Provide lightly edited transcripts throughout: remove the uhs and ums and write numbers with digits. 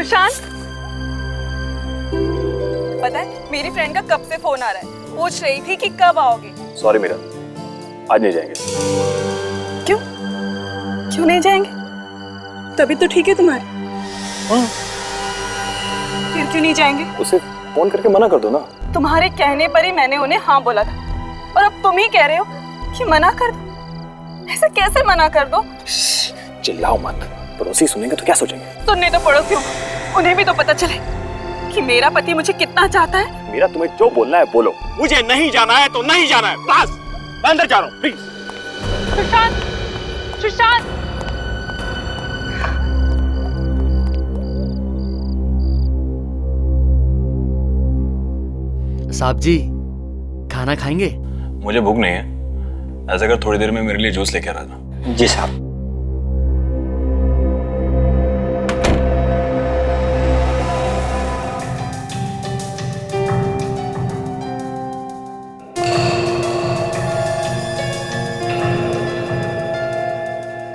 सुशांत, पता है मेरी फ्रेंड का कब से फोन आ रहा है, पूछ रही थी कि कब आओगे। सॉरी मीरा, आज नहीं जाएंगे। क्यों क्यों नहीं जाएंगे? तभी तो ठीक है तुम्हारी। फिर क्यों नहीं जाएंगे? उसे फोन करके मना कर दो ना। तुम्हारे कहने पर ही मैंने उन्हें हाँ बोला था, और अब तुम ही कह रहे हो कि मना कर दो। ऐसे कैसे मना कर दो? चिल्लाओ मत, पड़ोसी सुनेंगे तो क्या सोचेंगे? सुनने तो पड़ोसियों, उन्हें भी तो पता चले कि मेरा पति मुझे कितना चाहता है। मीरा, तुम्हें जो बोलना है बोलो। मुझे नहीं जाना है तो नहीं जाना है, बस। मैं अंदर जा रहा हूँ, प्लीज। सुशांत, सुशांत, साहब जी, खाना खाएंगे? मुझे भूख नहीं है। ऐसा कर थोड़ी देर में मेरे लिए जूस लेके आ रहा था। जी साहब।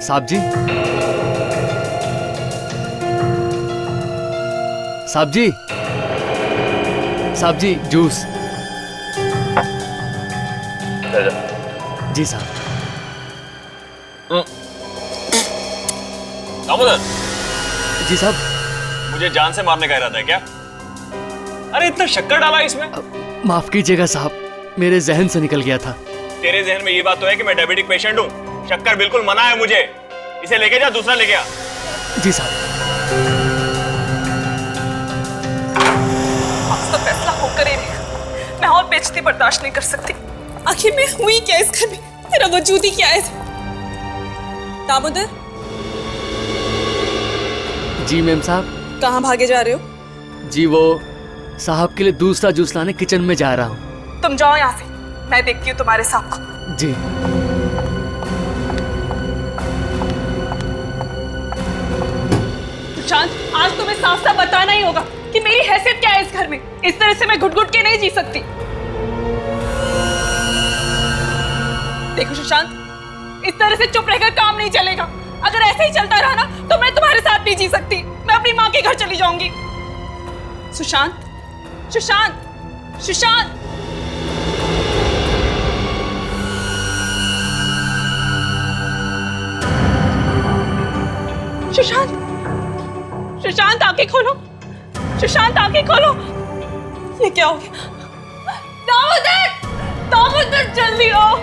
साहब जी, साहब जी, साहब जी, जूस। जी साहब। दामोदर, जी साहब। मुझे जान से मारने का इरादा है क्या? अरे इतना शक्कर डाला इसमें। माफ कीजिएगा साहब, मेरे जहन से निकल गया था। तेरे जहन में ये बात तो है कि मैं डायबिटिक पेशेंट हूँ। शक्कर बिल्कुल मना है मुझे। इसे लेके जा, दूसरा लेके आ। जी साहब। आज तो फैसला होकर ही रहेगा। मैं और बेइज्जती बर्दाश्त नहीं कर सकती। आखिर मैं हुई क्या इस घर में? तेरा वजूद ही क्या है? दामोदर, जी मैम साहब। कहाँ भागे जा रहे हो? जी वो साहब के लिए दूसरा जूस लाने किचन में जा रहा हूँ। तुम जाओ यहाँ से, मैं देखती हूँ तुम्हारे साहब को। जी। सुशांत, आज तुम्हें साफ साफ बताना ही होगा कि मेरी हैसियत क्या है इस घर में। इस तरह से मैं घुट घुट के नहीं जी सकती। देखो सुशांत, इस तरह से चुप रहकर काम नहीं चलेगा। अगर ऐसे ही चलता रहा ना तो मैं तुम्हारे साथ नहीं जी सकती। मैं अपनी माँ के घर चली जाऊंगी। सुशांत, सुशांत, सुशांत, सुशांत, सुशांत आंखें खोलो। सुशांत आंखें खोलो। ये क्या हो गया? दामोदर, दामोदर जल्दी आओ।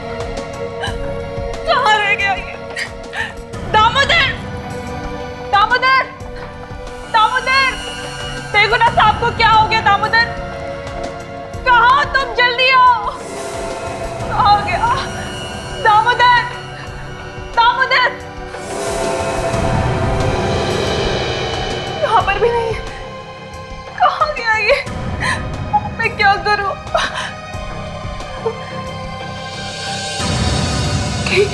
कहाँ रह गया ये? दामोदर, दामोदर, दामोदर, देखो ना साहब को क्या हो गया। दामोदर, कहाँ हो तुम? जल्दी आओ। कहाँ हो गया? दामोदर, दामोदर, यहाँ पर भी नहीं है। कहाँ गया ये? मैं क्या करूं? कहीं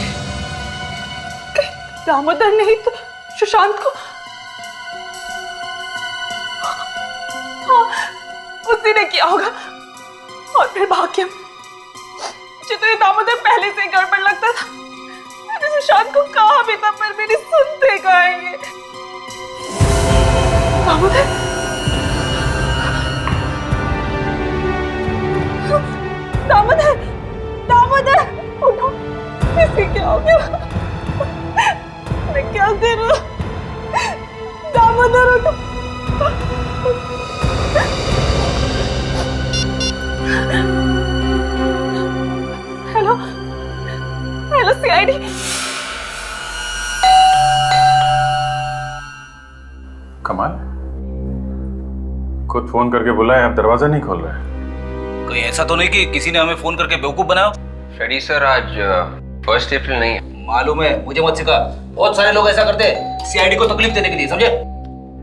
दामोदर नहीं तो सुशांत को? हाँ, उसी ने किया होगा। और फिर भाग्यम, मुझे तो ये दामोदर पहले से गड़बड़ लगता था। मैंने सुशांत को कहा भी था, पर मेरी सुनते कहाँ ये? दामोदर, दामोदर, दामोदर, उठो। इसे क्या हो गया? मैं क्या करूं? दामोदर उठो। Hello, hello CID. कमाल, खुद फोन करके बुलाए, अब दरवाजा नहीं खोल रहा है। कोई ऐसा तो नहीं कि किसी ने हमें फोन करके बेवकूफ बनाया? फ्रेडी सर, आज 1 अप्रैल नहीं है। मालूम है, मुझे मत सिखा। बहुत सारे लोग ऐसा करते हैं सीआईडी को तकलीफ देने के लिए, समझे?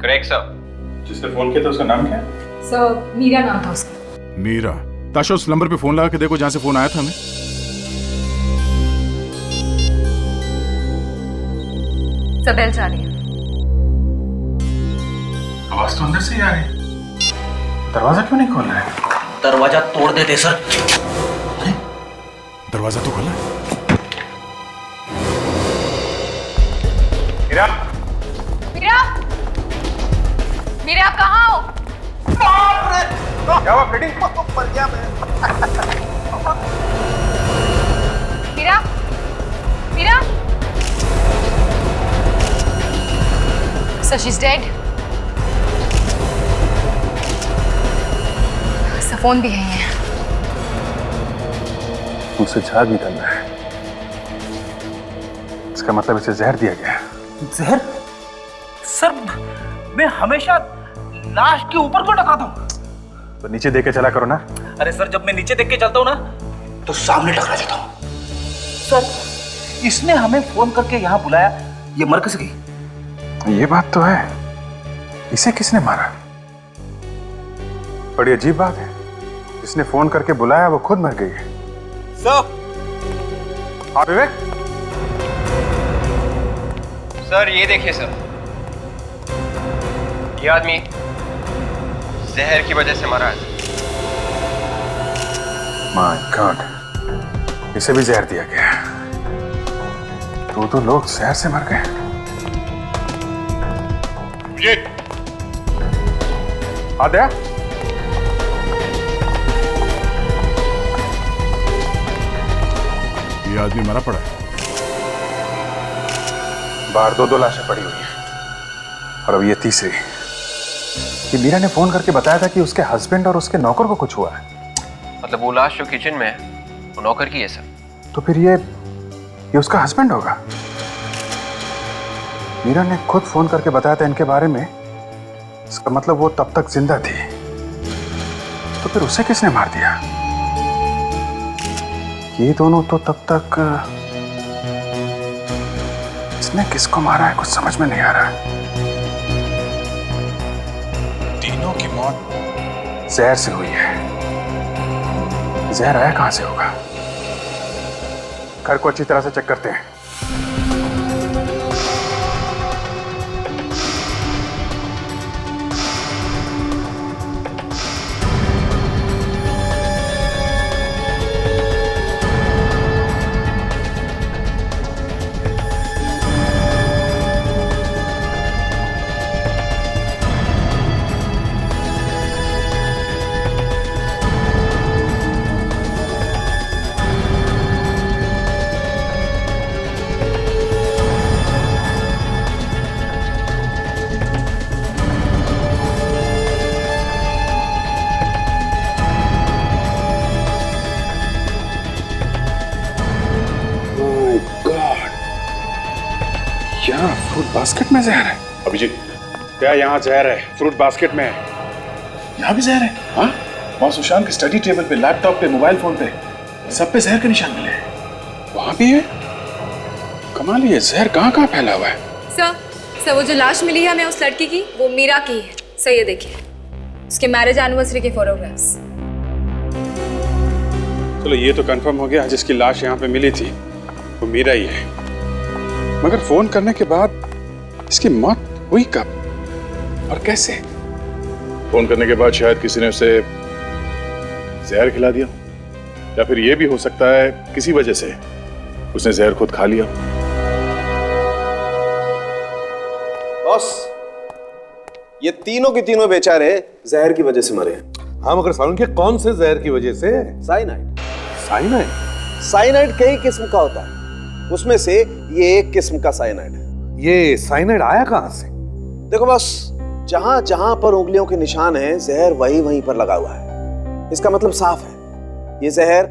Correct sir. जिसने फोन किया था उसका नाम क्या है? सर, मीरा नाम था उसका। मीरा। ताशा, उस नंबर पे फोन लगा के देखो जहां से फोन आया था हमें। सब बेल जा रही है। आवाज तो अंदर से ही आ रही है। दरवाजा क्यों नहीं खोल रहा है? दरवाजा तोड़ देते सर। अरे दरवाजा तो खोला है। मीरा, मीरा, मीरे आप कहाँ हो? क्या हुआ फ्रेडी? मर गया मैं। Meera, Meera. So she's dead. उसका फोन भी है यहाँ। मुझसे झाग निकल रहा है। इसका मतलब इसे जहर दिया गया। जहर? सर, मैं हमेशा लाश के ऊपर क्यों टकराता हूँ? तो नीचे देख के चला करो ना। अरे सर, जब मैं नीचे देख के चलता हूँ ना, तो सामने टकरा जाता हूँ। सर, इसने हमें फोन करके यहाँ बुलाया, ये मर कैसे गई? ये बात तो है। इसे किसने मारा? बड़ी अजीब बात है। जिसने फोन करके बुलाया वो खुद मर गई है। सर। हाँ विवेक। सर ये देखिए सर, ये आदमी जहर की वजह से मरा है। माय गॉड, इसे भी जहर दिया गया। तो लोग जहर से मर गए। आद्या, ये आदमी मरा पड़ा है। बाहर दो लाशें पड़ी हुई हैं और अब ये तीसरी। कि मीरा ने फोन करके बताया था कि उसके हस्बैंड और उसके नौकर को कुछ हुआ है। मतलब वो लाश जो किचन में है, वो नौकर की है सर। तो फिर ये उसका हस्बैंड होगा। मीरा ने खुद फोन करके बताया था इनके बारे में। इसका मतलब वो तब तक जिंदा थी। तो फिर उसे किसने मार दिया? ये दोनों तो तब तक। इसने किसको मारा है कुछ समझ में नहीं आ रहा। तीनों की मौत जहर से हुई है। जहर आया कहां से होगा? घर को अच्छी तरह से चेक करते हैं। फ्रूट बास्केट में जहर है। अभिजीत, क्या यहाँ जहर है? फ्रूट बास्केट में है। यहाँ भी जहर है? हाँ, और सुशांत के स्टडी टेबल पे, लैपटॉप पे, मोबाइल फोन पे, सब पे जहर के निशान मिले हैं। वहां भी है। कमाल, ये जहर कहाँ फैला हुआ है? सर वो जो लाश मिली है हमें उस लड़की की, वो मीरा की है। सर ये देखिए, उसके मैरिज एनिवर्सरी के फोटोग्राफ्स। चलो ये तो कंफर्म हो गया, जिसकी लाश यहाँ पे मिली थी वो मीरा ही है। मगर फोन करने के बाद इसकी मौत हुई कब और कैसे? फोन करने के बाद शायद किसी ने उसे जहर खिला दिया, या फिर यह भी हो सकता है किसी वजह से उसने जहर खुद खा लिया। बॉस, ये तीनों के तीनों बेचारे जहर की वजह से मरे हैं। हाँ, मगर सालून के कौन से जहर की वजह से? साइनाइड। साइनाइड? साइनाइड कई किस्म का होता है, उसमें से ये एक किस्म का साइनाइड है। ये साइनाइड आया कहां से? देखो बस, जहां जहां पर उंगलियों के निशान हैं, जहर वहीं पर लगा हुआ है। इसका मतलब साफ है, ये जहर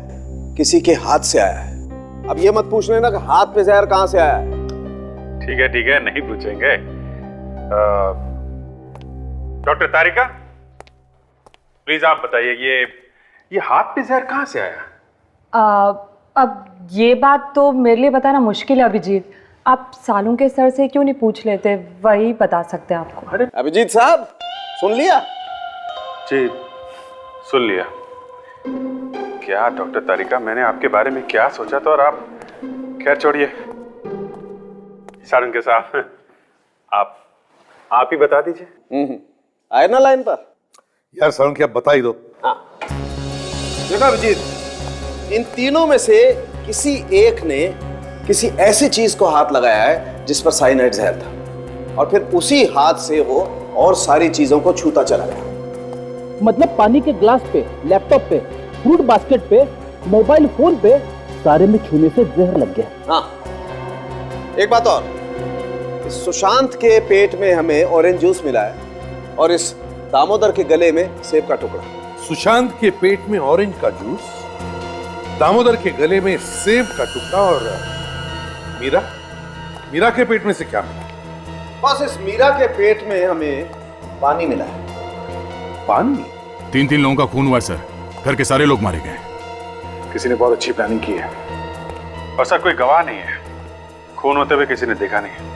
किसी के हाथ से आया है। अब ये मत पूछ लेना कि हाथ पे जहर कहां से आया है। ठीक है, नहीं पूछेंगे। डॉक्टर तारिका, प्लीज आप बताइए, ये हाथ पे जहर कहां से आया? अब ये बात तो मेरे लिए बताना मुश्किल है अभिजीत। आप सालू के सर से क्यों नहीं पूछ लेते, वही बता सकते हैं आपको। अरे अभिजीत साहब, सुन लिया? जी सुन लिया। क्या डॉक्टर तारिका, मैंने आपके बारे में क्या सोचा था और आप, खैर छोड़िए। सालू के साहब, आप ही बता दीजिए। आए ना लाइन पर? यार सालून की आप बता ही दो। हाँ, देखो अभिजीत, इन तीनों में से किसी एक ने किसी ऐसी चीज को हाथ लगाया है जिस पर साइनाइड जहर था, और फिर उसी हाथ से वो और सारी चीजों को छूता चला गया। मतलब पानी के गिलास पे, लैपटॉप पे, फ्रूट बास्केट पे, मोबाइल फोन पे, सारे में छूने से जहर लग गया। हाँ, एक बात और, सुशांत के पेट में हमें ऑरेंज जूस मिला है और इस दामोदर के गले में सेब का टुकड़ा। सुशांत के पेट में ऑरेंज का जूस, दामोदर के गले में सेब का टुकड़ा और मीरा के पेट में से क्या मिला? बस इस मीरा के पेट में हमें पानी मिला है। पानी? 3 लोगों का खून हुआ सर, घर के सारे लोग मारे गए। किसी ने बहुत अच्छी प्लानिंग की है। और सर कोई गवाह नहीं है, खून होते हुए किसी ने देखा नहीं।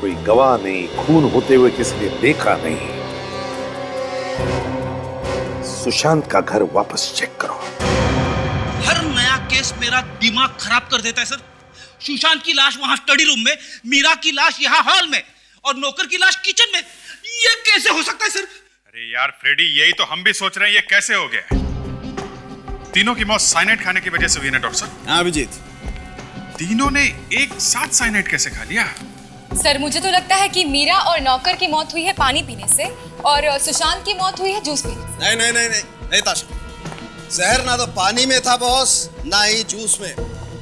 कोई गवाह नहीं, खून होते हुए किसी ने देखा नहीं। सुशांत का घर वापस चेक करो। हर नया केस मेरा दिमाग खराब कर देता है सर। सुशांत की लाश वहां स्टडी रूम में, मीरा की लाश यहाँ हॉल में और नौकर की लाश किचन में। ये कैसे हो सकता है सर? अरे यार फ्रेडी, यही तो हम भी सोच रहे हैं, ये कैसे हो गया? तीनों की मौत साइनाइड खाने की वजह से हुई ना डॉक्टर साहब? हाँ अभिजीत, तीनों ने एक साथ साइनाइड कैसे खा लिया? सर मुझे तो लगता है कि मीरा और नौकर की मौत हुई है पानी पीने से और सुशांत की मौत हुई है जूस पीने से। नहीं ताशा, जहर ना तो पानी में था बॉस, ना ही जूस में।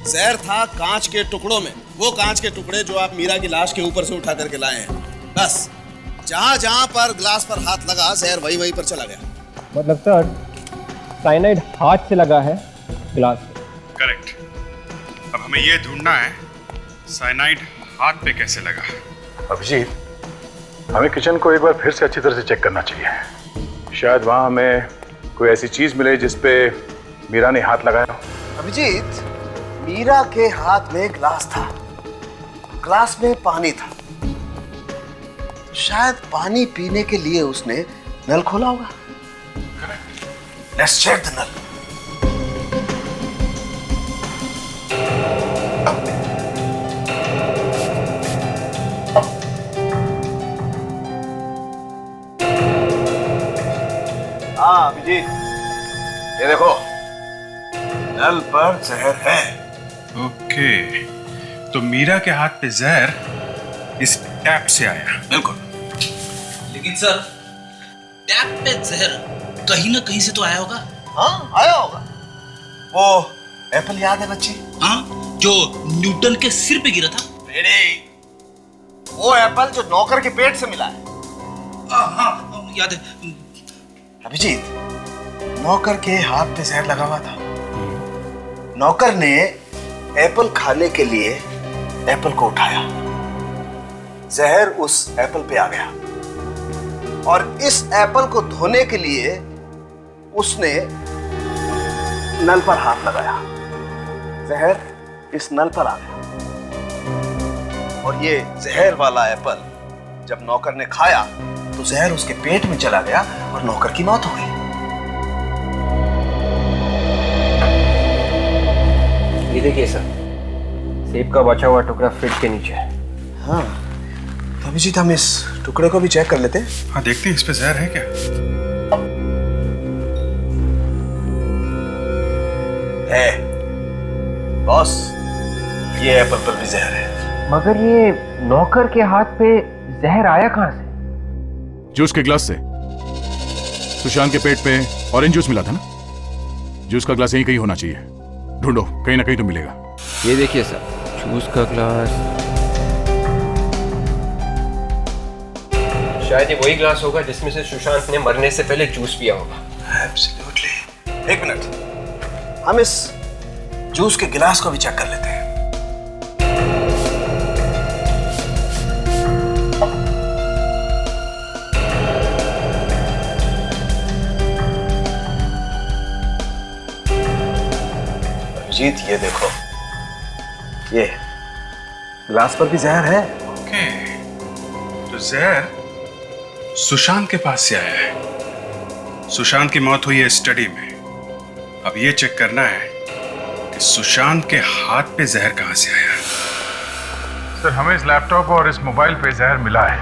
जहर था कांच के टुकड़ों में, वो कांच के टुकड़े जो आप मीरा की लाश के ऊपर से उठा करके लाए हैं। बस जहां जहां पर ग्लास पर हाथ लगा, जहर वहीं वहीं पर चला गया। मतलब सर साइनाइड हाथ से लगा है गिलास पे। करेक्ट। अब हमें ये ढूंढना है साइनाइड हाथ पे कैसे लगा। अभिजीत, हमें किचन को एक बार फिर से अच्छी तरह से चेक करना चाहिए। शायद वहां हमें कोई ऐसी चीज मिले जिसपे मीरा ने हाथ लगाया। अभिजीत, मीरा के हाथ में ग्लास था, ग्लास में पानी था, तो शायद पानी पीने के लिए उसने नल खोला होगा। Let's check the नल। हाँ अभिजीत, ये देखो, नल पर जहर है। ओके, तो मीरा के हाथ पे जहर इस टैप से आया। बिल्कुल, लेकिन सर टैप पे जहर कहीं ना कहीं से तो आया होगा। हाँ आया होगा। वो एप्पल याद है बच्चे? हाँ, जो न्यूटन के सिर पे गिरा था। वो एप्पल जो नौकर के पेट से मिला है। हाँ याद है। अभिजीत, नौकर के हाथ पे जहर लगा हुआ था। नौकर ने एप्पल खाने के लिए एप्पल को उठाया, जहर उस एप्पल पे आ गया और इस एप्पल को धोने के लिए उसने नल पर हाथ लगाया, जहर इस नल पर आ गया और ये जहर वाला एप्पल जब नौकर ने खाया तो जहर उसके पेट में चला गया और नौकर की मौत हो गई। ये देखिए सर, सेब का बचा हुआ टुकड़ा फ्रिज के नीचे है। हाँ, तो अभिजीत हम इस टुकड़े को भी चेक कर लेते हैं। हाँ देखते हैं इस पे जहर है क्या। है बॉस, ये एप्पल पर भी जहर है। मगर ये नौकर के हाथ पे जहर आया कहां से? जूस के ग्लास से। सुशांत के पेट पे ऑरेंज जूस मिला था ना, जूस का ग्लास यहीं कहीं होना चाहिए। ढूंढो, कहीं ना कहीं तो मिलेगा। ये देखिए सर, जूस का ग्लास। शायद ये वही ग्लास होगा जिसमें से सुशांत ने मरने से पहले जूस पिया होगा। एब्सोल्युटली। एक मिनट, हम इस जूस के गिलास को भी चेक कर लेते हैं। अभिजीत ये देखो, ये गिलास पर भी जहर है। ओके, तो जहर सुशांत के पास से आया है। सुशांत की मौत हुई है स्टडी में। अब ये चेक करना है कि सुशांत के हाथ पे जहर कहां से आया। सर, हमें इस लैपटॉप और इस मोबाइल पे जहर मिला है।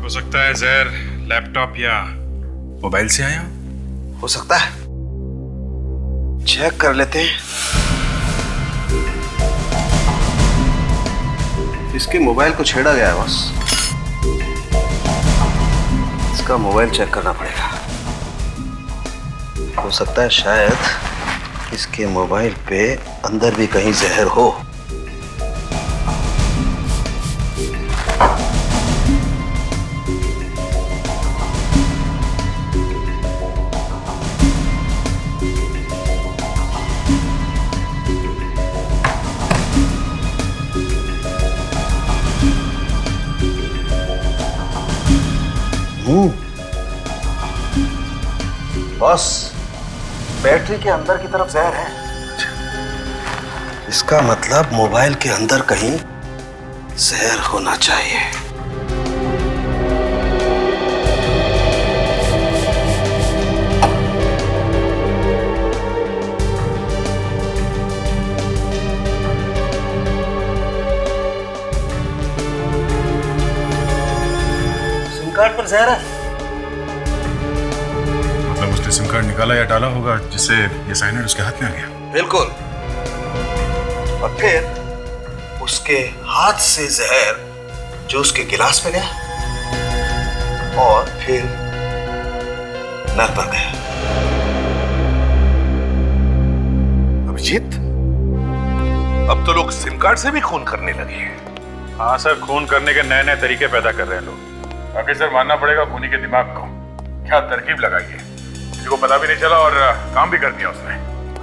हो सकता है जहर लैपटॉप या मोबाइल से आया। हो सकता है, चेक कर लेते हैं। इसके मोबाइल को छेड़ा गया है बस। इसका मोबाइल चेक करना पड़ेगा। हो सकता है शायद इसके मोबाइल पे अंदर भी कहीं जहर हो। बॉस, बैटरी के अंदर की तरफ जहर है। इसका मतलब मोबाइल के अंदर कहीं जहर होना चाहिए। सिम कार्ड पर जहर है। मतलब उसने सिम कार्ड निकाला या डाला होगा जिससे ये साइनर उसके हाथ में आ गया। बिल्कुल। और फिर उसके हाथ से जहर जो उसके गिलास में गया और फिर नर पर गया। अभिजीत, अब तो लोग सिम कार्ड से भी खून करने लगे हैं। हाँ सर, खून करने के नए नए तरीके पैदा कर रहे हैं लोग। बाकी सर मानना पड़ेगा खूनी के दिमाग को, क्या तरकीब लगाई है। किसी को पता भी नहीं चला और काम भी कर दिया उसने।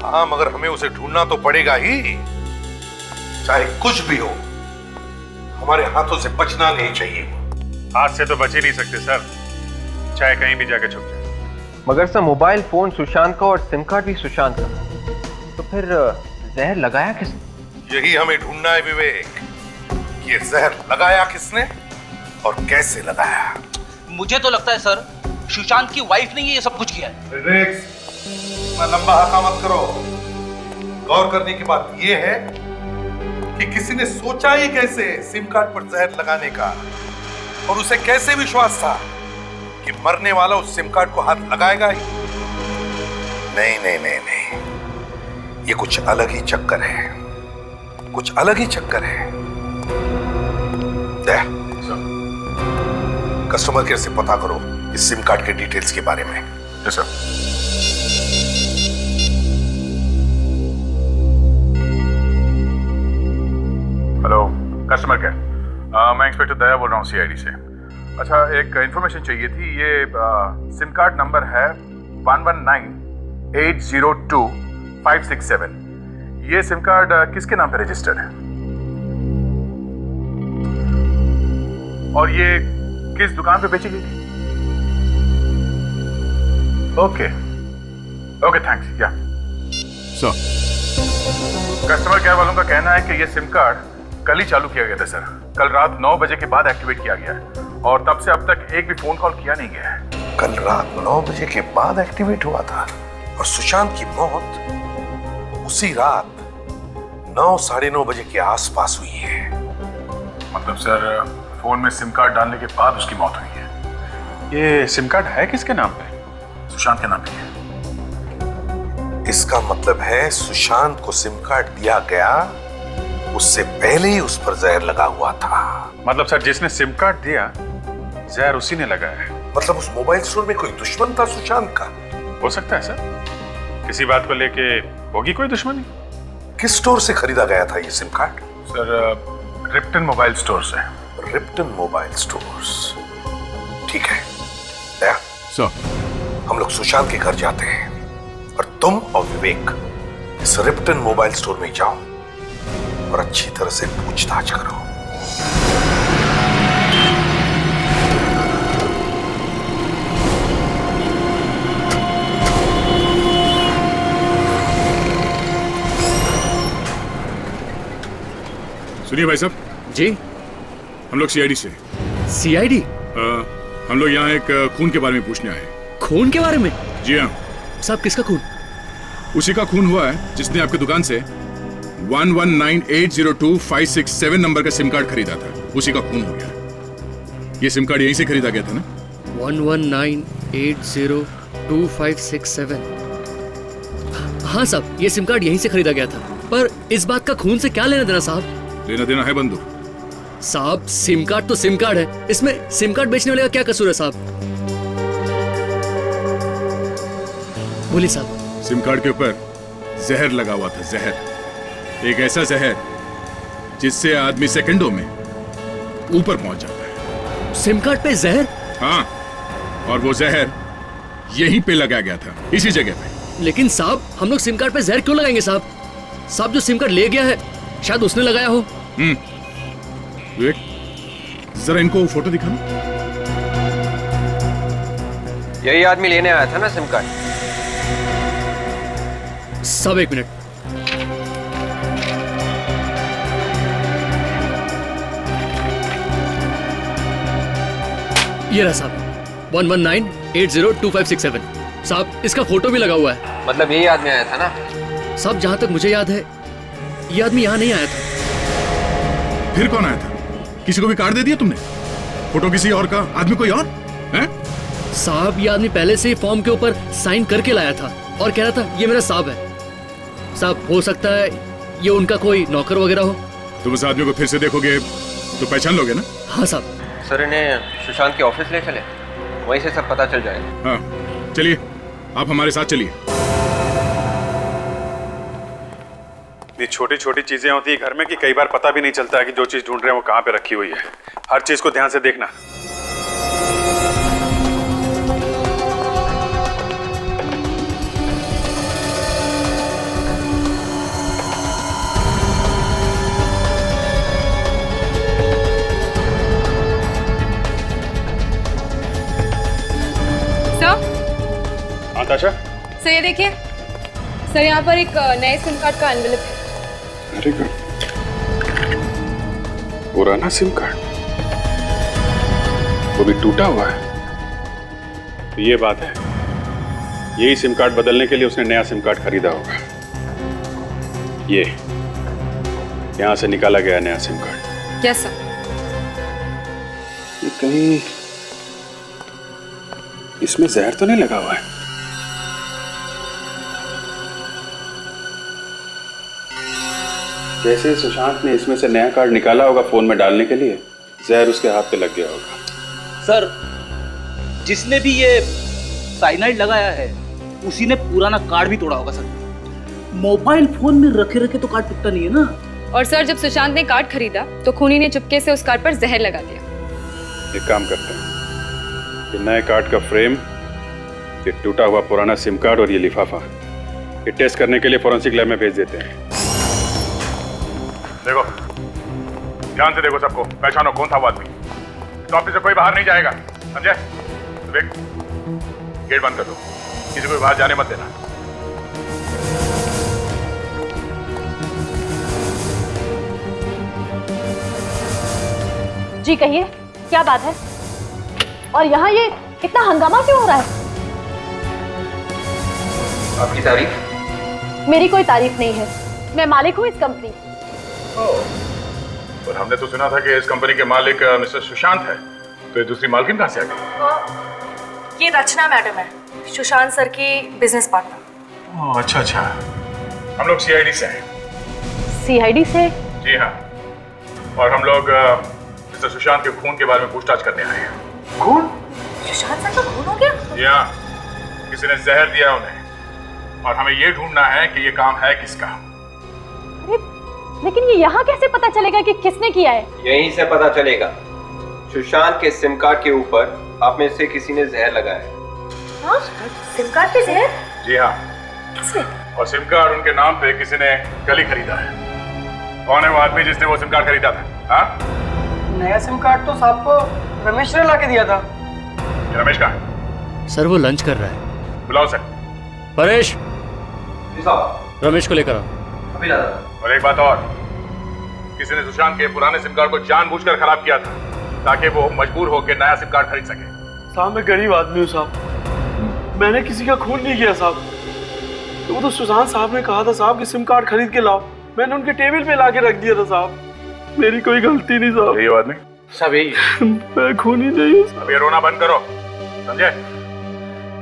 हाँ, मगर हमें उसे ढूंढना तो पड़ेगा ही। चाहे कुछ भी हो, हमारे हाथों से बचना नहीं चाहिए। हाथ से तो बच ही नहीं सकते सर, चाहे कहीं भी जाके छुप जाए। मगर सर मोबाइल फोन सुशांत का और सिम कार्ड भी सुशांत का, तो फिर जहर लगाया किसने? यही हमें ढूंढना है विवेक। ये जहर लगाया किसने और कैसे लगाया? मुझे तो लगता है सर सुशांत की वाइफ ने ये सब कुछ किया है। इतना लंबा हका मत करो। गौर करने की बात यह है कि किसी ने सोचा ही कैसे सिम कार्ड पर जहर लगाने का, और उसे कैसे विश्वास था कि मरने वाला उस सिम कार्ड को हाथ लगाएगा ही। नहीं नहीं नहीं नहीं, ये कुछ अलग ही चक्कर है, कुछ अलग ही चक्कर है। कस्टमर केयर से पता करो इस सिम कार्ड के डिटेल्स के बारे में। Yes sir. Hello customer care, मैं इंस्पेक्टर दया बोल रहा हूँ सीआईडी से। अच्छा, एक इन्फॉर्मेशन चाहिए थी। ये सिम कार्ड नंबर है 1198025667। ये सिम कार्ड किसके नाम पे रजिस्टर्ड है और ये किस दुकान पे बेची गई थी? Okay okay, thanks. या सर, कस्टमर केयर वालों का कहना है कि ये सिम कार्ड कल ही चालू किया गया था सर। कल रात 9 बजे के बाद एक्टिवेट किया गया है और तब से अब तक एक भी फोन कॉल किया नहीं गया है। कल रात 9 बजे के बाद एक्टिवेट हुआ था और सुशांत की मौत उसी रात 9 साढ़े 9 बजे के आसपास हुई है। मतलब सर फोन में सिम कार्ड डालने के बाद उसकी मौत हुई है। ये सिम कार्ड है किसके नाम पे? सुशांत के नाम पे है। इसका मतलब है सुशांत को सिम कार्ड दिया गया, उससे पहले ही उस पर जहर लगा हुआ था। मतलब सर जिसने सिम कार्ड दिया जहर उसी ने लगाया है। मतलब उस मोबाइल स्टोर में कोई दुश्मन था सुशांत का? हो सकता है सर, किसी बात को लेके होगी कोई दुश्मनी। किस स्टोर से खरीदा गया था ये sim card? Sir Ripton mobile store से। रिप्टन मोबाइल स्टोर्स, ठीक है। दया सर, हम लोग सुशांत के घर जाते हैं और तुम और विवेक इस रिप्टन मोबाइल स्टोर में जाओ और अच्छी तरह से पूछताछ करो। सुनिए भाई साहब जी। हम लोग सीआईडी से। सीआईडी? हम लोग यहाँ एक खून के बारे में पूछने आए। खून के बारे में? जी हाँ साहब। किसका खून? उसी का खून हुआ है जिसने आपकी दुकान से 1198025667 नंबर का सिम कार्ड खरीदा था। उसी का खून हो गया। ये सिम कार्ड यहीं से खरीदा गया था ना? 1198025667। हाँ साहब, ये सिम कार्ड यहीं से खरीदा गया था। पर इस बात का खून से क्या लेना देना साहब? लेना देना है बंधु। साहब सिम कार्ड तो सिम कार्ड है, इसमें सिम कार्ड बेचने वाले का क्या कसूर है साहब? बोलिए साहब। सिम कार्ड के ऊपर जहर लगा हुआ था, जहर, एक ऐसा जहर जिससे आदमी सेकंडों में ऊपर पहुंच जाता है। सिम कार्ड पे जहर? हाँ, और वो जहर यहीं पे लगाया गया था, इसी जगह पे। लेकिन साहब हम लोग सिम कार्ड पे जहर क्यों लगाएंगे साहब? साहब जो सिम कार्ड ले गया है शायद उसने लगाया हो। वेट, जरा इनको फोटो दिखाना। यही आदमी लेने आया था ना सिम कार्ड? साहब एक मिनट। ये रहा साहब, 11980257। साहब इसका फोटो भी लगा हुआ है। मतलब यही आदमी आया था ना? साहब जहां तक मुझे याद है ये आदमी यहाँ नहीं आया था। फिर कौन आया था? किसी को भी कार्ड दे दिया तुमने? फोटो किसी और का, आदमी कोई और है? साहब ये आदमी पहले से ही फॉर्म के ऊपर साइन करके लाया था और कह रहा था ये मेरा साहब है। साहब हो सकता है ये उनका कोई नौकर वगैरह हो। तुम उस आदमी को फिर से देखोगे तो पहचान लोगे ना? हाँ साहब। सर इन्हें सुशांत के ऑफिस ले चले, वहीं से सब पता चल जाएगा। हाँ चलिए, आप हमारे साथ चलिए। ये छोटी छोटी चीजें होती है घर में कि कई बार पता भी नहीं चलता है कि जो चीज ढूंढ रहे हैं वो कहाँ पे रखी हुई है। हर चीज को ध्यान से देखना। हाँ ताशा। सर ये देखिए सर, यहाँ पर एक नए सिम कार्ड का एनवेलप है। अरे गुड, पुराना सिम कार्ड, वो भी टूटा हुआ है। तो ये बात है, यही सिम कार्ड बदलने के लिए उसने नया सिम कार्ड खरीदा होगा। ये यहां से निकाला गया नया सिम कार्ड। कैसा? ये कहीं इसमें जहर तो नहीं लगा हुआ है? जैसे सुशांत ने इसमें से नया कार्ड निकाला होगा फोन में डालने के लिए, जहर उसके हाथ पे लग गया होगा। सर जिसने भी ये साइनाइड लगाया है उसी ने पुराना कार्ड भी तोड़ा होगा सर। मोबाइल फोन में रखे रखे तो कार्ड टूटता नहीं है ना। और सर जब सुशांत ने कार्ड खरीदा तो खूनी ने चुपके से उस कार्ड पर जहर लगा दिया। एक काम करते हैं, ये नए कार्ड का फ्रेम, ये टूटा हुआ पुराना सिम कार्ड और ये लिफाफा, ये टेस्ट करने के लिए फोरेंसिक लैब में भेज देते हैं। देखो, ध्यान से देखो सबको, पहचानो कौन था वो आदमी। तो ऑफिस से कोई बाहर नहीं जाएगा, समझे? देख, गेट बंद कर दो, किसी को बाहर जाने मत देना। जी कहिए, क्या बात है? और यहाँ ये इतना हंगामा क्यों हो रहा है? आपकी तारीफ? मेरी कोई तारीफ नहीं है, मैं मालिक हूँ इस कंपनी। और हमने तो सुना था कि इस कंपनी के मालिक मिस्टर सुशांत है, तो ये दूसरी मालकिन कहाँ से आ गई? ये रचना मैडम है, सुशांत सर की बिजनेस पार्टनर। अच्छा अच्छा, हम लोग सीआईडी से हैं। सीआईडी से? जी हाँ, और हम लोग मिस्टर सुशांत के खून के बारे में पूछताछ करने आए हैं। खून? सुशांत सर का खून हो गया? जी हाँ, किसी ने जहर दिया उन्हें, और हमें ये ढूंढना है कि ये काम है किसका। अरे लेकिन ये यहाँ कैसे पता चलेगा कि किसने किया है? यहीं से पता चलेगा। सुशांत के सिम कार्ड के ऊपर आप में से किसी ने जहर लगाया। हाँ? सिम कार्ड पे जहर? जी हाँ। किसने? और सिम कार्ड उनके नाम पे किसी ने कल ही खरीदा है। कौन है वो आदमी जिसने वो सिम कार्ड खरीदा था? हाँ? नया सिम कार्ड तो साहब को रमेश ने ला के दिया था। रमेश कहाँ है? सर वो लंच कर रहा है। बुलाओ सर। परेश, साहब रमेश को लेकर आओ। अभी ला रहा। और एक बात और, किसी ने सुशांत के पुराने सिम कार्ड को जानबूझकर खराब किया था ताकि वो मजबूर होकर नया सिम कार्ड खरीद सके। साहब मैं गरीब आदमी हूँ साहब, मैंने किसी का खून नहीं किया साहब। तो वो तो सुशांत साहब ने कहा था साहब कि सिम कार्ड खरीद के लाओ, मैंने उनके टेबल पे ला के रख दिया था साहब। मेरी कोई गलती नहीं साहब। यही आदमी? सब यही। मैं खूनी नहीं हूँ। अब ये रोना बंद करो, समझे?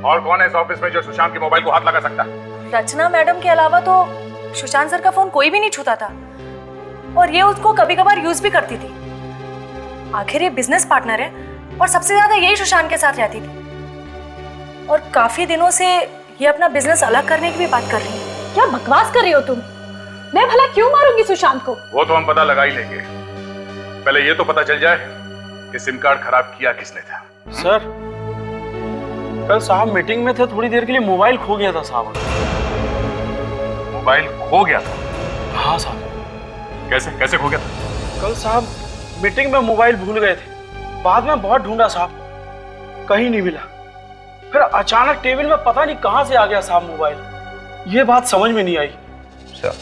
और कौन है इस ऑफिस में जो सुशांत के मोबाइल को हाथ लगा सकता? रचना मैडम के अलावा तो सुशांत सर का फोन कोई भी नहीं छूता था, और ये उसको कभी कभार यूज भी करती थी। आखिर ये बिजनेस पार्टनर है और सबसे ज्यादा यही सुशांत के साथ रहती थी और काफी दिनों से ये अपना बिजनेस अलग करने की भी बात कर रही है। क्या बकवास कर रही हो तुम? मैं भला क्यों मारूंगी सुशांत को? वो तो हम पता लगा ही लेंगे, पहले ये तो पता चल जाए कि सिम कार्ड खराब किया किसने था। सर कल साहब मीटिंग में थे, थोड़ी देर के लिए मोबाइल खो गया था साहब। मोबाइल खो गया था? हाँ साहब। कैसे कैसे खो गया था? कल साहब मीटिंग में मोबाइल भूल गए थे, बाद में बहुत ढूंढा साहब, कहीं नहीं मिला। फिर अचानक टेबल में पता नहीं कहां से आ गया साहब मोबाइल। ये बात समझ में नहीं आई। सर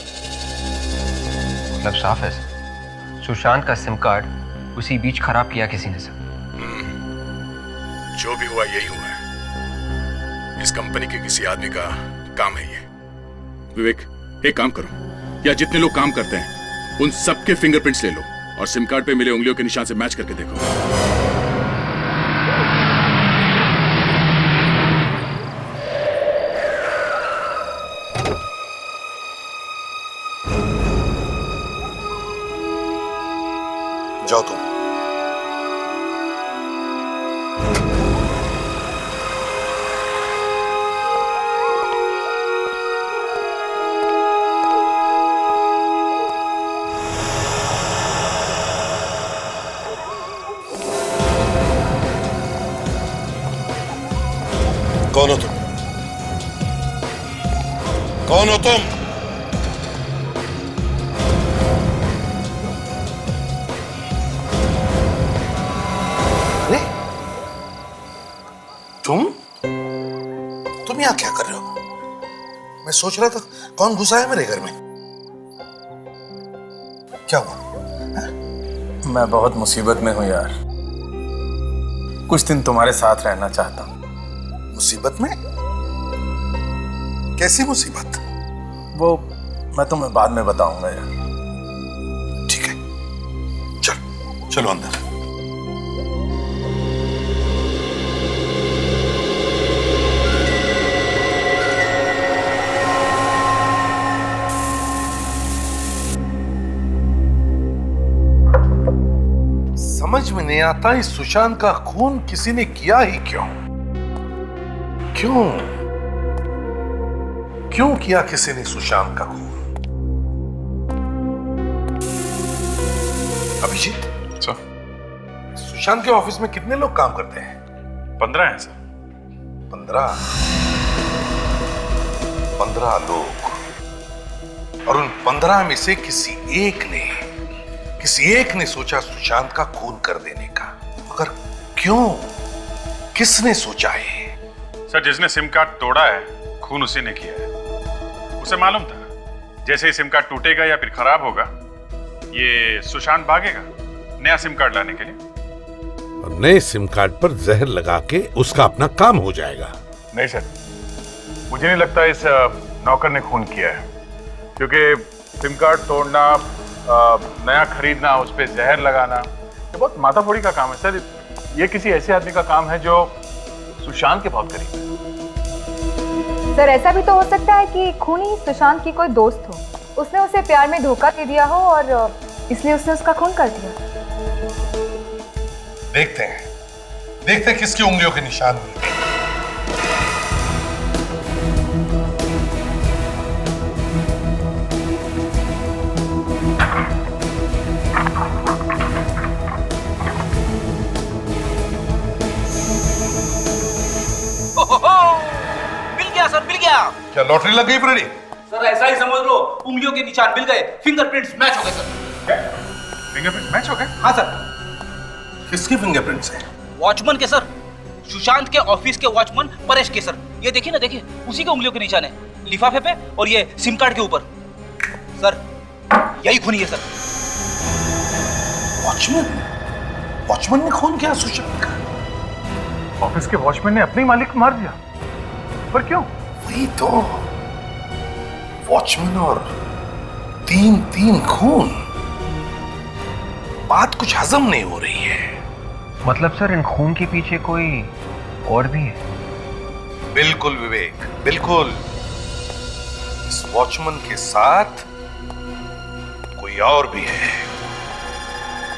मतलब साफ है सर, सुशांत का सिम कार्ड उसी बीच खराब किया किसी ने सर। जो भी हुआ यही हुआ है, इस कंपनी के किसी आदमी का काम है ये। विवेक एक काम करो, या जितने लोग काम करते हैं उन सबके फिंगरप्रिंट्स ले लो और सिम कार्ड पे मिले उंगलियों के निशान से मैच करके देखो। जाओ तुम। कौन हो तुम? कौन हो तुम? तुम यहाँ क्या कर रहे हो? मैं सोच रहा था कौन घुसा है मेरे घर में। क्या हुआ? मैं बहुत मुसीबत में हूं यार, कुछ दिन तुम्हारे साथ रहना चाहता हूं। मुसीबत में? कैसी मुसीबत? वो मैं तुम्हें बाद में बताऊंगा यार। ठीक है, चलो अंदर। समझ में नहीं आता इस सुशांत का खून किसी ने किया ही क्यों? क्यों किया किसी ने सुशांत का खून? अभिजीत सर, सुशांत के ऑफिस में कितने लोग काम करते हैं? 15 हैं सर। 15 लोग, और उन 15 में से किसी एक ने सोचा सुशांत का खून कर देने का। मगर क्यों? किसने सोचा है? सर जिसने सिम कार्ड तोड़ा है खून उसी ने किया है। उसे मालूम था जैसे ही सिम कार्ड टूटेगा या फिर खराब होगा ये सुशांत भागेगा नया सिम कार्ड लाने के लिए, और नए सिम कार्ड पर जहर लगा के उसका अपना काम हो जाएगा। नहीं सर, मुझे नहीं लगता इस नौकर ने खून किया है, क्योंकि सिम कार्ड तोड़ना, नया खरीदना, उस पर जहर लगाना ये बहुत माथाफोड़ी का काम है सर। ये किसी ऐसे आदमी का काम है जो सुशांत के बहुत करीब है। सर ऐसा भी तो हो सकता है कि खूनी सुशांत की कोई दोस्त हो, उसने उसे प्यार में धोखा दे दिया हो और इसलिए उसने उसका खून कर दिया। देखते हैं किसकी उंगलियों के निशान मिलते हैं। मिल गया सर, मिल गया। क्या लॉटरी लग गई फ्रेडी? सर ऐसा ही समझ लो, उंगलियों के निशान मिल गए, फिंगरप्रिंट्स मैच हो गए सर। फिंगरप्रिंट्स मैच हो गए? हाँ सर। किसके फिंगरप्रिंट्स हैं? वॉचमैन के सर, सुशांत के ऑफिस के वॉचमैन परेश के सर। ये देखिए ना, देखिए उसी के उंगलियों के निशान है, लिफाफे पे और ये सिम कार्ड के ऊपर। सर यही खूनी है सर। वॉचमैन ने खून किया सुशांत का? ऑफिस के वॉचमैन ने अपने मालिक को मार दिया, पर क्यों? वही तो, वॉचमैन और तीन खून। बात कुछ हजम नहीं हो रही है। मतलब सर इन खून के पीछे कोई और भी है? बिल्कुल विवेक, बिल्कुल। इस वॉचमैन के साथ कोई और भी है,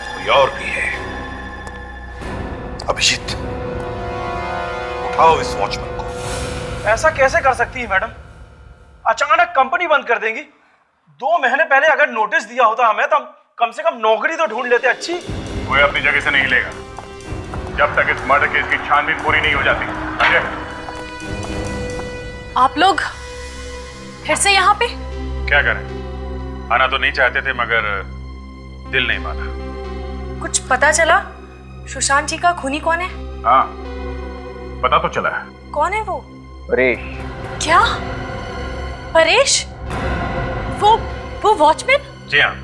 कोई और भी है। अभिजीत, उठाओ इस वॉचमैन को। ऐसा कैसे कर सकती है मैडम? अचानक कंपनी बंद कर देंगी? 2 महीने पहले अगर नोटिस दिया होता हमें तो हम कम से कम नौकरी तो ढूंढ लेते। अच्छी कोई अपनी जगह से नहीं हिलेगा जब तक इस मर्डर केस की छानबीन पूरी नहीं हो जाती। अजय, आप लोग फिर से यहाँ पे? क्या करें, आना तो नहीं चाहते थे मगर दिल नहीं माना। कुछ पता चला सुशांत जी का खूनी कौन है? हाँ, पता तो चला है। कौन है वो? परेश। क्या? परेश? वो वॉचमैन? जी हाँ,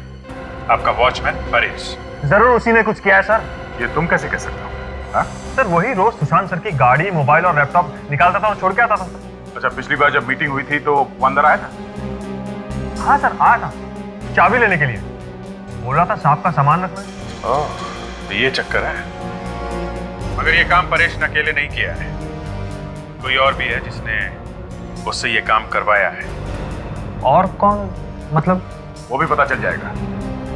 आपका वॉचमैन परेश। जरूर उसी ने कुछ किया है सर। ये तुम कैसे कह सकते हो? हाँ? सर वही रोज सुशांत सर की गाड़ी, मोबाइल और लैपटॉप निकालता था और छोड़ के आता था। अच्छा, पिछली बार जब मीटिंग हुई थी तो वो अंदर आया था? हाँ सर, आया था चाबी लेने के लिए। बोल रहा था साहब का सामान रखना। तो ये चक्कर है। मगर ये काम परेश ने अकेले नहीं किया है, कोई और भी है जिसने उससे ये काम करवाया है। और कौन? मतलब वो भी पता चल जाएगा।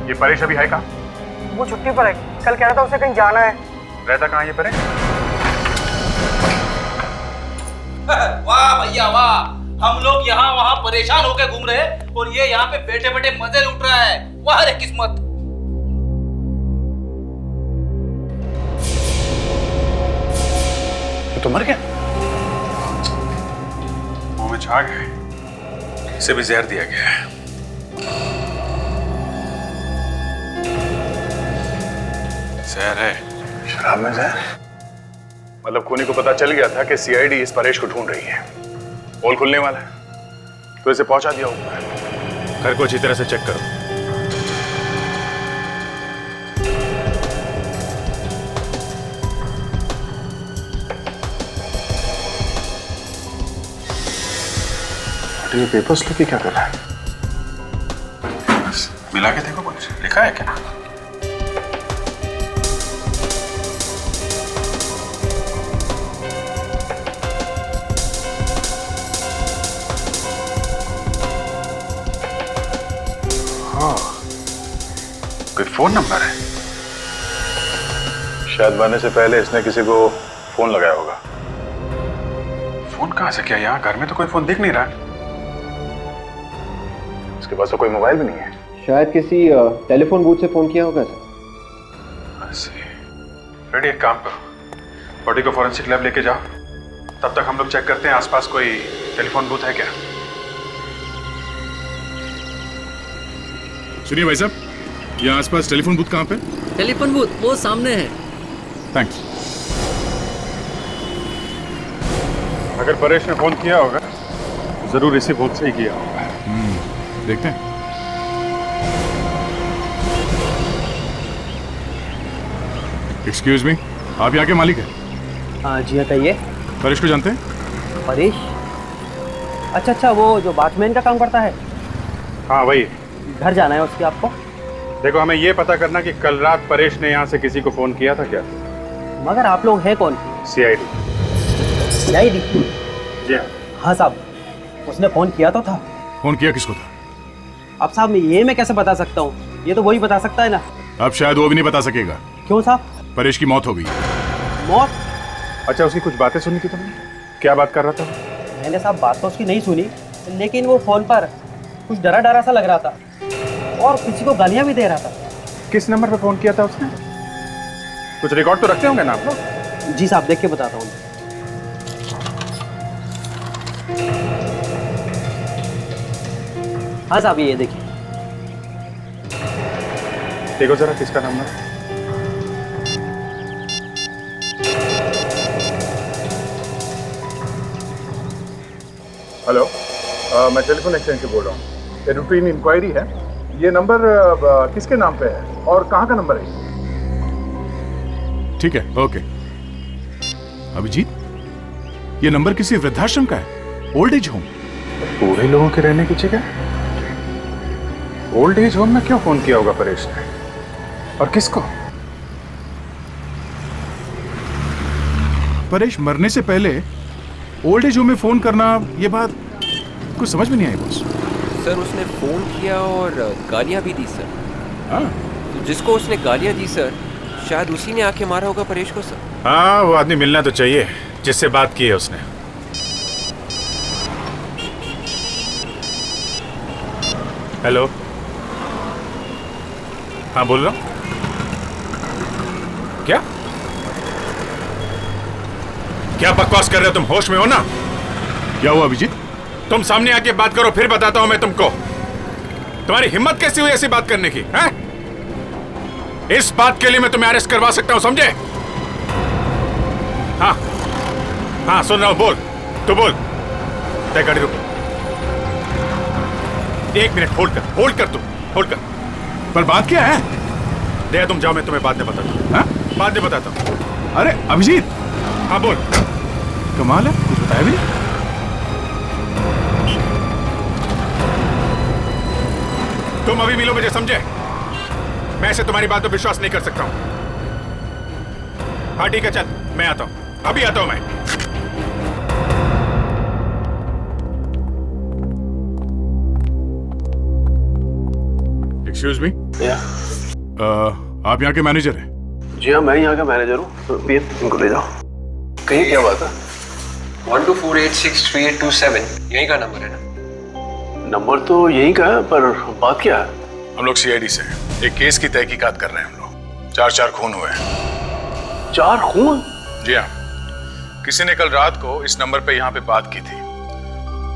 ये परेश अभी है कहाँ? वो छुट्टी पर है, कल कह रहा था उसे कहीं जाना है। रहता कहाँ ये परेश? वाह भैया वाह, हम लोग यहाँ वहाँ परेशान होकर घूम रहे हैं और ये यहाँ पे बैठे बैठे मजे लूट रहा है। वाह रे किस्मत। तो मर गया, मुंह में झाग है, इसे भी जहर दिया गया है। जहर है, शराब में जहर? मतलब खूनी को पता चल गया था कि सीआईडी इस परेश को ढूंढ रही है, पोल खुलने वाला है, तो इसे पहुंचा दिया होगा। घर को अच्छी तरह से चेक करो। ये पेपर्स लेके क्या कर रहा है? मिला के देखो, कुछ लिखा है क्या? हाँ, कोई फोन नंबर है। शायद बनने से पहले इसने किसी को फोन लगाया होगा। फोन कहाँ से? क्या यहाँ घर में तो कोई फोन दिख नहीं रहा। इसके पास तो कोई मोबाइल भी नहीं है। शायद किसी टेलीफोन बूथ से फोन किया होगा सर। रेडी, एक काम करो, बॉडी को फॉरेंसिक लैब लेके जाओ, तब तक हम लोग चेक करते हैं आसपास कोई टेलीफोन बूथ है क्या। सुनिए भाई साहब, यहाँ आसपास टेलीफोन बूथ कहाँ पे? टेलीफोन बूथ वो सामने है। थैंक्स। अगर परेश ने फोन किया होगा जरूर इसी बूथ से ही किया होगा। देखते हैं। एक्सक्यूज मी, आप यहाँ के मालिक हैं? हाँ जी, कहिए। परेश को जानते हैं? परेश? अच्छा, वो जो वॉचमैन का काम करता है। हाँ वही। घर जाना है उसके आपको? देखो, हमें ये पता करना कि कल रात परेश ने यहाँ से किसी को फोन किया था क्या? मगर आप लोग हैं कौन? सीआईडी। जी हाँ साहब, उसने फोन किया तो था। फोन किया किसको था? अब साहब ये मैं कैसे बता सकता हूँ, ये तो वही बता सकता है ना। अब शायद वो भी नहीं बता सकेगा। क्यों साहब? परेश की मौत हो गई। मौत? अच्छा, उसकी कुछ बातें सुनी थी तुमने? क्या बात कर रहा था? मैंने साहब बात तो उसकी नहीं सुनी, लेकिन वो फोन पर कुछ डरा डरा सा लग रहा था और किसी को गालियां भी दे रहा था। किस नंबर पे फोन किया था उसने? कुछ रिकॉर्ड तो रखते होंगे ना आप लोग? जी साहब, देख के बताता हूँ। हाँ साहब, ये देखिए। देखो जरा किसका नंबर है। हेलो, मैं टेलीफोन एक्सचेंज से बोल रहा हूँ। ये रूटीन इंक्वायरी है। ये नंबर किसके नाम पे है और कहाँ का नंबर है? ठीक है, ओके। अभिजीत, ये नंबर किसी वृद्धाश्रम का है, ओल्ड एज होम। पूरे लोगों के रहने की जगह ओल्ड एज होम में क्यों फोन किया होगा परेश ने, और किसको? परेश मरने से पहले ओल्ड एज होम में फोन करना, ये बात कुछ समझ में नहीं आई बॉस। सर उसने फोन किया और गालियां भी दी सर। हाँ? जिसको उसने गालियां दी सर, शायद उसी ने आके मारा होगा परेश को सर। हाँ, वो आदमी मिलना तो चाहिए जिससे बात की है उसने। हेलो, हाँ बोल रहा हूँ। क्या क्या बकवास कर रहे हो तुम? होश में हो ना? क्या हुआ अभिजीत? तुम सामने आके बात करो, फिर बताता हूं मैं तुमको। तुम्हारी हिम्मत कैसी हुई ऐसी बात करने की? हैं? इस बात के लिए मैं तुम्हें अरेस्ट करवा सकता हूं, समझे? हाँ हाँ, सुन रहा हूं, बोल। तू बोल। तय गाड़ी रुक। 1 मिनट होल्ड कर तू, होल्ड कर। पर बात क्या है? दे तुम जाओ, मैं तुम्हें बाद में बताता हूँ। हाँ? बाद में बताता हूँ। अरे अभिजीत। हाँ बोल। कमाल है, कुछ बताया भी नहीं। तुम अभी मिलो मुझे, समझे? मैं ऐसे तुम्हारी बात पर विश्वास नहीं कर सकता हूं। हाँ ठीक है, चल मैं आता हूं, अभी आता हूं मैं। Excuse me. आप यहाँ के मैनेजर हैं? जी हाँ, मैं यहाँ का मैनेजर हूँ। इनको ले जाओ। कहीं क्या बात है? 1248632827 यही का नंबर है ना? नंबर तो यही का है, पर बात क्या है? हम लोग सीआईडी से एक केस की तहकीकात कर रहे हैं। हम लोग 4 खून हुए हैं। 4 खून? जी हाँ, किसी ने कल रात को इस नंबर पे यहाँ पे बात की थी।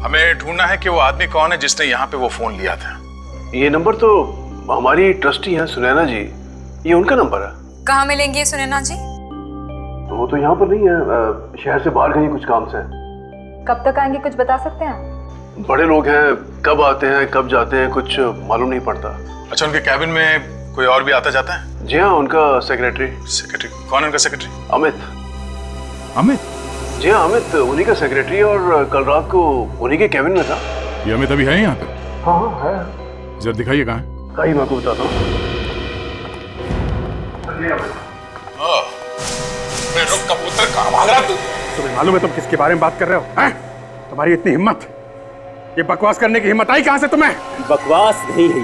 हमें ढूंढना है कि वो आदमी कौन है जिसने यहाँ पे वो फोन लिया था। ये नंबर तो हमारी ट्रस्टी है सुनैना जी, ये उनका नंबर है। कहाँ मिलेंगे ये सुनैना जी? वो तो यहाँ पर नहीं है, शहर से बाहर गई कुछ काम से। कब तक आएंगे, कुछ बता सकते हैं? बड़े लोग हैं, कब आते हैं कब जाते हैं कुछ मालूम नहीं पड़ता। अच्छा, उनके कैबिन में कोई और भी आता जाता है? जी हाँ, उनका सेक्रेटरी। सेक्रेटरी कौन है उनका सेक्रेटरी? अमित। अमित? जी हाँ, अमित उन्हीं का सेक्रेटरी, और कल रात को उन्हीं के कैबिन में था। ये अमित अभी है यहाँ पे? हाँ हाँ है। जरा दिखाइए कहाँ है। कहीं मैं आपको बताता हूँ। रुक कबूतर, कहाँ भाग रहा तू? तुम्हें मालूम है तुम किसके बारे में बात कर रहे हो? हैं? तुम्हारी इतनी हिम्मत, ये बकवास करने की हिम्मत आई कहाँ से तुम्हें? बकवास नहीं है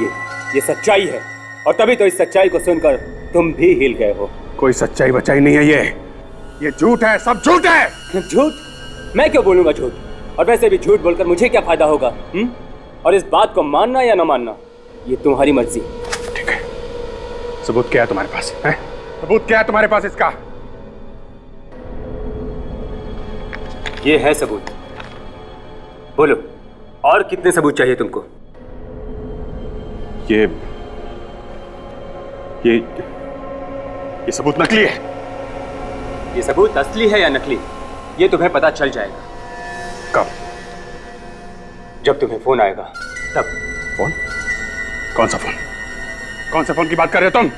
ये सच्चाई है, और तभी तो इस सच्चाई को सुनकर तुम भी हिल गए हो। कोई सच्चाई बचाई नहीं है ये झूठ है, सब झूठ है। झूठ? मैं क्यों बोलूंगा झूठ? और वैसे भी झूठ बोलकर मुझे क्या फायदा होगा? और इस बात को मानना या न मानना ये तुम्हारी मर्जी। ठीक है, सबूत क्या है तुम्हारे पास? है? सबूत क्या है तुम्हारे पास इसका? ये है सबूत। बोलो, और कितने सबूत चाहिए तुमको? ये सबूत नकली है। ये सबूत असली है या नकली, ये तुम्हें पता चल जाएगा। कब? जब तुम्हें फोन आएगा तब। फोन? कौन सा फोन? कौन से फोन की बात कर रहे हो तुम?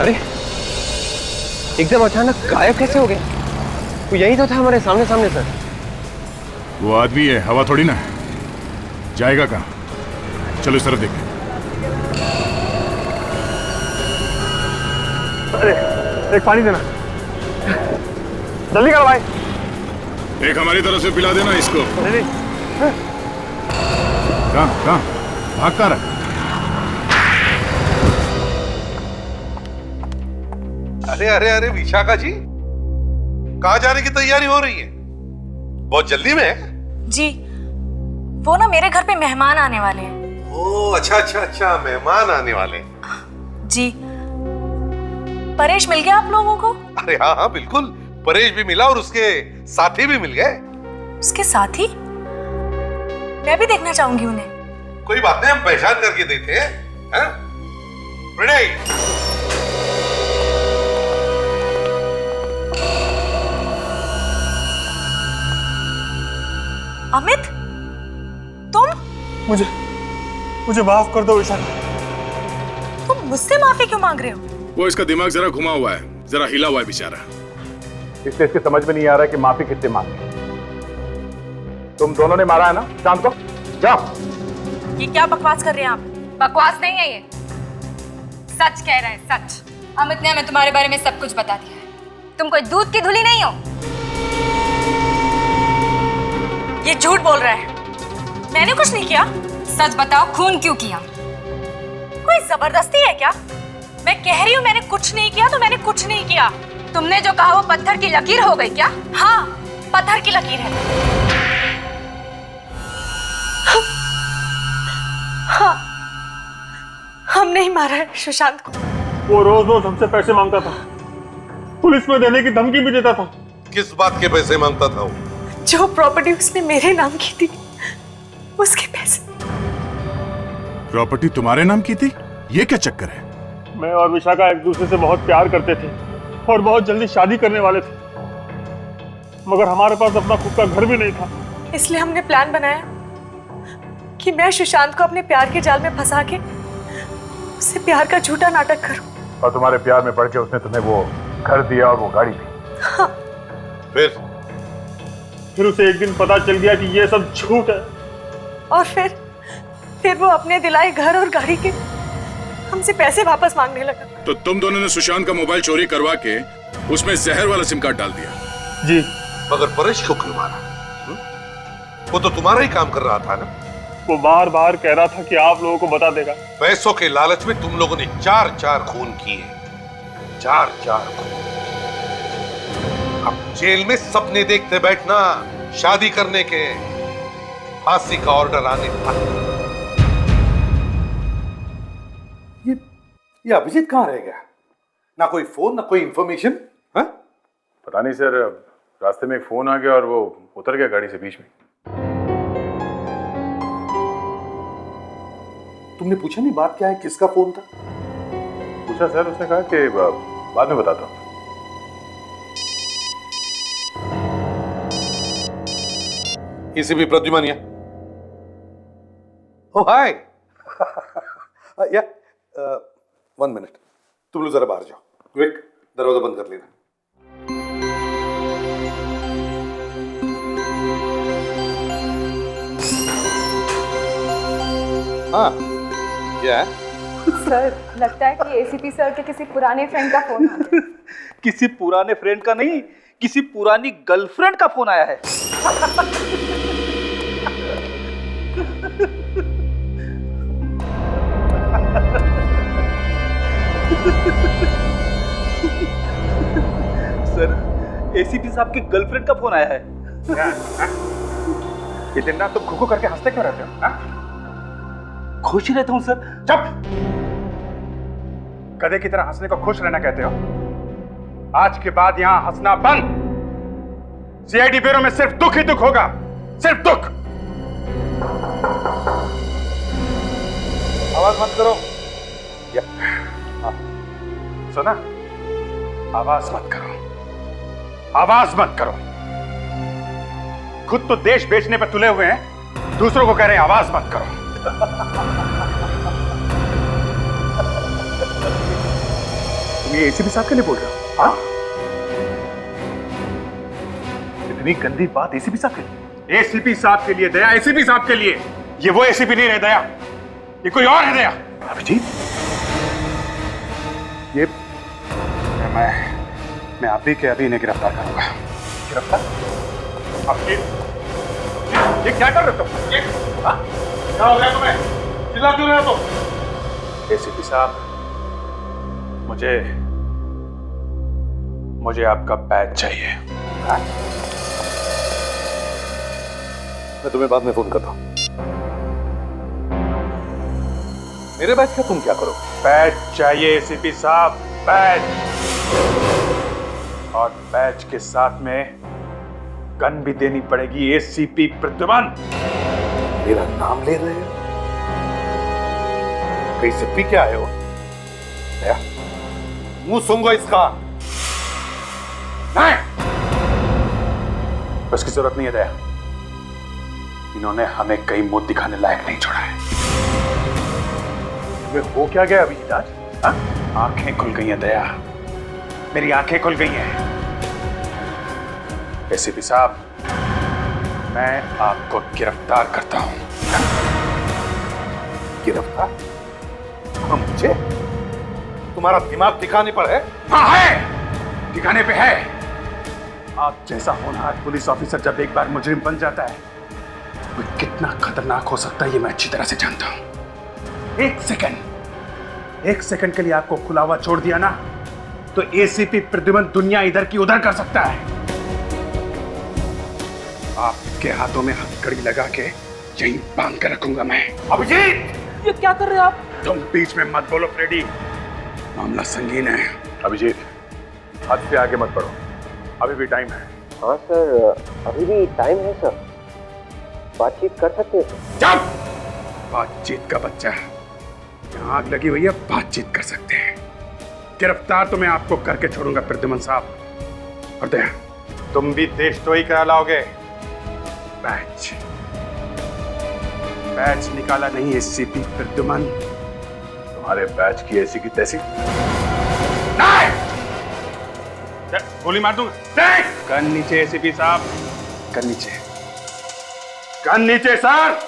अरे एकदम अचानक गायब कैसे हो गए? वो यही तो था हमारे सामने सामने सर। वो आदमी है, हवा थोड़ी ना है। जाएगा कहाँ? चलो इस तरफ देखते। अरे एक पानी देना, जल्दी करो भाई। एक हमारी तरफ से पिला देना इसको। नहीं। कहाँ भाग कहाँ रहा? अरे अरे अरे विशाखा जी, कहाँ जाने की तैयारी हो रही है? बहुत जल्दी में है? जी, वो ना मेरे घर पे मेहमान आने वाले हैं। ओह अच्छा अच्छा अच्छा, मेहमान आने वाले हैं। जी, परेश मिल गया आप लोगों को? अरे हाँ हाँ बिल्कुल, परेश भी मिला और उसके साथी भी मिल गए। उसके साथी? मैं भी देखना चाहूंगी उन्हें। कोई बात नहीं, हम पहचान करके देते हैं। हैं? प्रणय, अमित, तुम? मुझे माफ कर दो विशाखा। तुम मुझसे माफी क्यों मांग रहे हो? वो इसका दिमाग जरा घुमा हुआ है, जरा हिला हुआ है बेचारा। इसलिए इसके समझ में नहीं आ रहा कि माफी कितने मांगे। तुम दोनों ने मारा है ना शाम को? जाओ। ये क्या बकवास कर रहे हैं आप? बकवास नहीं है ये, सच कह रहे हैं, सच। अमित ने हमें तुम्हारे बारे में सब कुछ बता दिया है। तुम कोई दूध की धुली नहीं हो। ये झूठ बोल रहा है। मैंने कुछ नहीं किया। सच बताओ, खून क्यों किया? कोई जबरदस्ती है क्या? मैं कह रही हूँ मैंने कुछ नहीं किया तो मैंने कुछ नहीं किया। तुमने जो कहा वो पत्थर की लकीर हो गई क्या? हाँ, पत्थर की लकीर है। हाँ, हमने ही मारा है सुशांत को। वो रोज रोज हमसे पैसे मांगता था, पुलिस में देने की धमकी भी देता था। किस बात के पैसे मांगता था वो? जो प्रॉपर्टी उसने मेरे नाम की थी, उसके पैसे। प्रॉपर्टी तुम्हारे नाम की थी? ये क्या चक्कर है? मैं और विशाखा एक दूसरे से बहुत प्यार करते थे और बहुत जल्दी शादी करने वाले थे, मगर हमारे पास अपना खुद का घर भी नहीं था। इसलिए हमने प्लान बनाया कि मैं सुशांत को अपने प्यार के जाल में फंसा के उससे प्यार का झूठा नाटक करूं। और तुम्हारे प्यार में पड़ के उसने तुम्हें वो घर दिया और वो गाड़ी दी। हाँ। फिर उसे एक दिन पता चल गया कि ये सब झूठ है। और फिर वो अपने दिलाए घर और गाड़ी के हमसे पैसे वापस मांगने लगा। तो तुम दोनों ने सुशांत का मोबाइल चोरी करवा के उसमें जहर वाला सिम कार्ड डाल दिया? जी। मगर परेश को क्यों मारा? वो तो तुम्हारा ही काम कर रहा था ना। वो बार बार कह रहा था कि आप लोगों को बता देगा। पैसों के लालच में तुम लोगों ने 4-4 खून किए, 4-4 खून। अब जेल में सपने देखते बैठना, शादी करने के, फांसी का ऑर्डर आने तक। ये अभिजीत कहाँ रह गया? ना कोई फोन ना कोई इंफॉर्मेशन। हाँ? पता नहीं सर, रास्ते में एक फोन आ गया और वो उतर गया गाड़ी से बीच में। तुमने पूछा नहीं बात क्या है, किसका फोन था? पूछा सर, उसने कहा कि बाद में बताता हूँ। एसीपी प्रद्युमन या? ओ हाय। या 1 मिनट, तुम लोग जरा बाहर जाओ। विक, दरवाजा बंद कर लेना। हाँ, क्या है? सर, लगता है कि एसीपी सर के किसी पुराने फ्रेंड का फोन आ गया। किसी पुराने फ्रेंड का नहीं, किसी पुरानी गर्लफ्रेंड का फोन आया है। सर, एसीपी साहब की गर्लफ्रेंड का फोन आया है। ये दिन रात तुम खुखो करके हंसते क्यों रहते हो? हाँ? खुश रहता हूँ सर। चुप! गधे की तरह हंसने को खुश रहना कहते हो? आज के बाद यहां हंसना बंद। सीआईडी ब्यूरो में सिर्फ दुख ही दुख होगा, सिर्फ दुख। आवाज मत करो। सुना? आवाज मत करो, आवाज मत करो। खुद तो देश बेचने पर तुले हुए हैं, दूसरों को कह रहे हैं आवाज मत करो। तुम ये एसीपी साहब के लिए बोल रहे हो? हाँ? इतनी गंदी बात एसीपी साहब के लिए? एसीपी साहब के लिए दया, एसीपी साहब के लिए। ये वो एसीपी नहीं रहे दया, ये कोई और है दया। अभिजीत, ये मैं अभी के अभी इन्हें गिरफ्तार करूंगा। गिरफ्तार? अब ये क्या कर रहे हो तुम? क्या हो गया तुम्हें? चिल्ला क्यों रहे हो तुम? एसीपी साहब, मुझे आपका बैच चाहिए। हाँ? मैं तुम्हें बाद में फोन करता हूं। मेरे बैच का तुम क्या करो? बैच चाहिए एसीपी साहब, बैच। और बैच के साथ में गन भी देनी पड़ेगी। एसीपी प्रद्युमन। मेरा नाम ले रहे हो? कहीं से पी के आए हो? मुंह सूंघो इसका। नहीं, उसकी जरूरत नहीं है दया। इन्होंने हमें कई मुंह दिखाने लायक नहीं छोड़ा है। तुम्हें हो क्या गया अभिजीत आज? हाँ? आंखें खुल गई हैं दया, मेरी आंखें खुल गई हैं। एसीपी साहब, मैं आपको गिरफ्तार करता हूं। गिरफ्तार? हाँ, मुझे? तुम्हारा दिमाग ठिकाने पर है? हाँ है, ठिकाने पे है। आप जैसा होनहार पुलिस ऑफिसर जब एक बार मुजरिम बन जाता है, वो कितना खतरनाक हो सकता है ये मैं अच्छी तरह से जानता हूं। एक सेकंड के लिए आपको खुला हुआ छोड़ दिया ना, तो एसीपी प्रद्युमन दुनिया इधर की उधर कर सकता है। आपके हाथों में हथकड़ी लगा के यहीं बांध कर रखूंगा मैं। अभिजीत, ये क्या कर रहे हैं आप? तुम बीच में मत बोलो फ्रेडी, मामला संगीन है। अभिजीत, हद से आगे मत बढ़ो, अभी भी टाइम है। हाँ सर, अभी भी टाइम है सर, बातचीत कर सकते हैं सर। चुप! बातचीत का बच्चा, यहाँ आग लगी हुई है, बातचीत कर सकते हैं। गिरफ्तार तो मैं आपको करके छोड़ूंगा प्रद्युमन साहब। और दया, तुम भी देशद्रोही करा लाओगे। बैच निकाला नहीं एसीपी प्रद्युमन। तुम्हारे बैच की ऐसी की तैसी। गोली मार दूंगा। गन नीचे एसीपी साहब, गन नीचे, गन नीचे सर।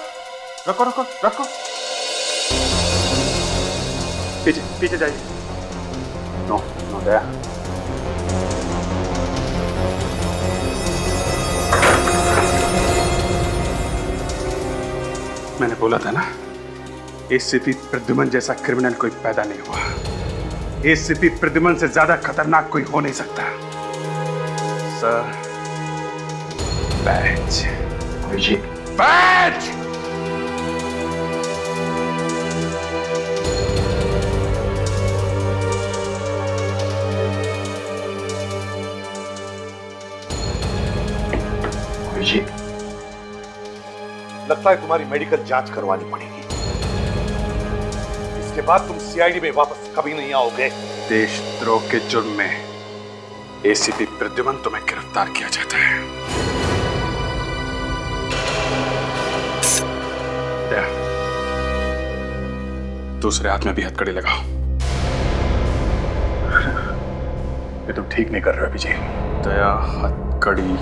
रखो रखो रखो, पीछे पीछे जाइए। नो नो दया, मैंने बोला था ना, एसीपी प्रद्युमन जैसा क्रिमिनल कोई पैदा नहीं हुआ। एसीपी प्रद्युमन से ज्यादा खतरनाक कोई हो नहीं सकता। Sir, batch, batch. लगता है तुम्हारी मेडिकल जांच करवानी पड़ेगी। इसके बाद तुम सीआईडी में वापस कभी नहीं आओगे। देशद्रोह के जुर्म में एसीपी प्रद्युमन तुम्हें गिरफ्तार किया जाता है। दूसरे हाथ में भी हथकड़ी लगाओ। ये तुम ठीक नहीं कर रहे अभिजीत। दया, हथकड़ी